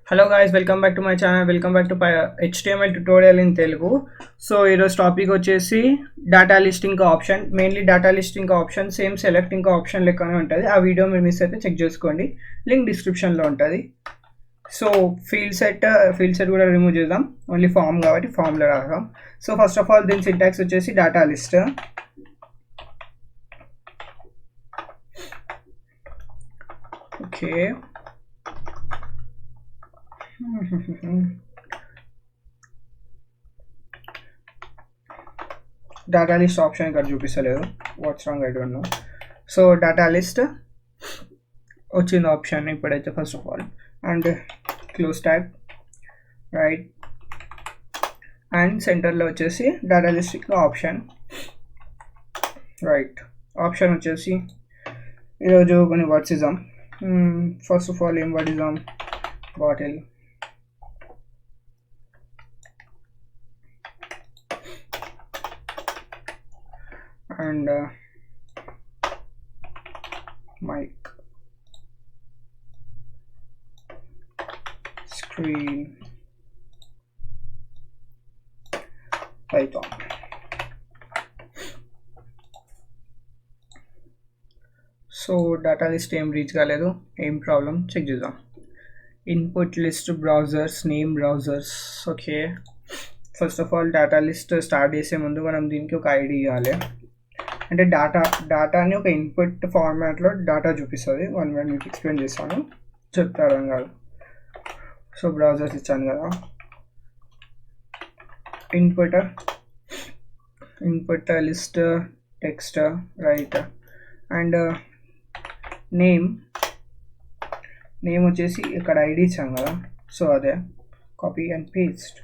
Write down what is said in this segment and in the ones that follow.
Hello guys, welcome back to my channel. Welcome back to HTML tutorial in Telugu. So ఈరోజు topic వచ్చేసి data listing option. Mainly data listing option same selecting option లెక్కనే ఉంటుంది. ఆ video మీరు miss అయితే check చేసుకోండి, link డిస్క్రిప్షన్లో ఉంటుంది. సో ఫీల్డ్ సెట్ కూడా రిమూవ్ చేద్దాం, ఓన్లీ ఫామ్ కాబట్టి ఫామ్లో రాద్దాం. సో ఫస్ట్ ఆఫ్ ఆల్ దీని సింటాక్స్ వచ్చేసి data list. Okay, data list option ఇక్కడ చూపిస్తలేదు, what's wrong I don't know. So data list వచ్చింది ఆప్షన్ ఇప్పుడైతే. First of all and close tag right, and సెంటర్లో వచ్చేసి data list option right. Option వచ్చేసి ఈరోజు కొన్ని వర్డ్స్ ఇద్దాం. ఫస్ట్ ఆఫ్ ఆల్ ఏం వర్డ్ ఇద్దాం? Bottle. And mic, screen, Python. So data list ఏం రీచ్ కాలేదు, ఏం ప్రాబ్లం చెక్ చేద్దాం. Input list browsers, name browsers. Okay, first of all data list start చేసే ముందు మనం దీనికి ఒక ఐడి ఇవ్వాలి. అంటే డేటాని ఒక ఇన్పుట్ ఫార్మాట్లో డేటా చూపిస్తుంది. 1 minute మీకు ఎక్స్ప్లెయిన్ చేస్తాను, చెప్తారు అని కాదు. సో బ్రౌజర్స్ ఇచ్చాను కదా, input list text right, and name వచ్చేసి ఇక్కడ ఐడి ఇచ్చాం కదా, సో అదే copy and paste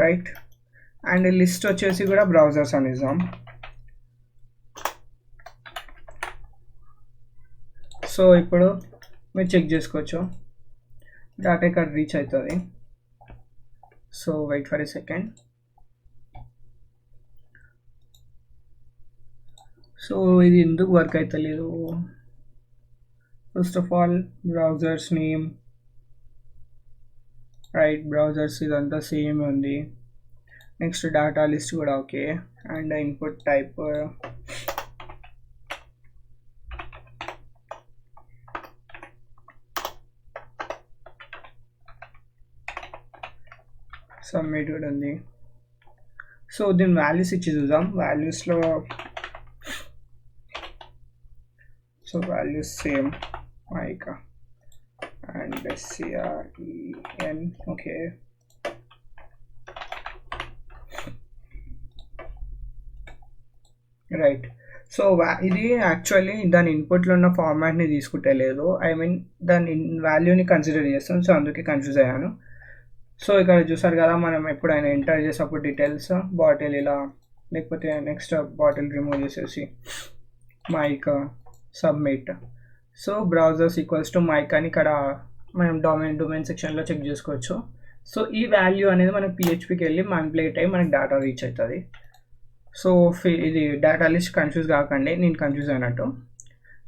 right. And list వచ్చేసి కూడా బ్రౌజర్స్ అని ఇద్దాం. సో ఇప్పుడు మీరు చెక్ చేసుకోవచ్చు, డేటా ఇక్కడ రీచ్ అవుతుంది. So wait for a second. So ఇది ఎందుకు వర్క్ అవుతలేదు? First of all browsers name right, browsers ఇదంతా సేమ్ ఉంది. నెక్స్ట్ డేటా లిస్ట్ కూడా okay, and input type submit కూడా ఉంది. సో దీని వాల్యూస్ ఇచ్చి చూద్దాం. వాల్యూస్లో so values same mic and CREN. Okay, right. So ఇది యాక్చువల్లీ దాని ఇన్పుట్లో ఉన్న ఫార్మాట్ని తీసుకుంటే లేదు, ఐ మీన్ దాని వాల్యూని కన్సిడర్ చేస్తాం. సో అందుకే కన్ఫ్యూజ్ అయ్యాను. సో ఇక్కడ చూసారు కదా, మనం ఎప్పుడైనా ఎంటర్ చేసేటప్పుడు డీటెయిల్స్ బాటిల్ ఇలా, లేకపోతే నెక్స్ట్ బాటిల్ రిమూవ్ చేసేసి make submit. So browsers equals to make అని ఇక్కడ మనం డొమైన్ సెక్షన్లో చెక్ చేసుకోవచ్చు. సో ఈ వాల్యూ అనేది మనకి PHPకి వెళ్ళి మ్యానిపులేట్ అయ్యి మనకి డేటా రీచ్ అవుతుంది. సో ఇది డేటా లిస్ట్ కన్ఫ్యూజ్ కాకండి, నేను కన్ఫ్యూజ్ అయినట్టు.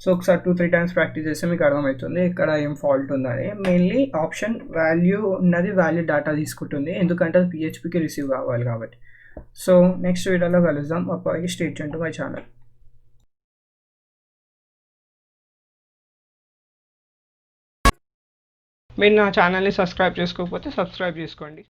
సో ఒకసారి 2-3 times ప్రాక్టీస్ చేస్తే మీకు అర్థమవుతుంది ఇక్కడ ఏం ఫాల్ట్ ఉందని. మెయిన్లీ ఆప్షన్ వాల్యూ ఉన్నది వాల్యూ డేటా తీసుకుంటుంది, ఎందుకంటే అది PHPకి రిసీవ్ కావాలి కాబట్టి. సో నెక్స్ట్ వీడియోలో కలుద్దాం. అప్పటికి stay tune to my channel. మీరు నా ఛానల్ని సబ్స్క్రైబ్ చేసుకోకపోతే సబ్స్క్రైబ్ చేసుకోండి.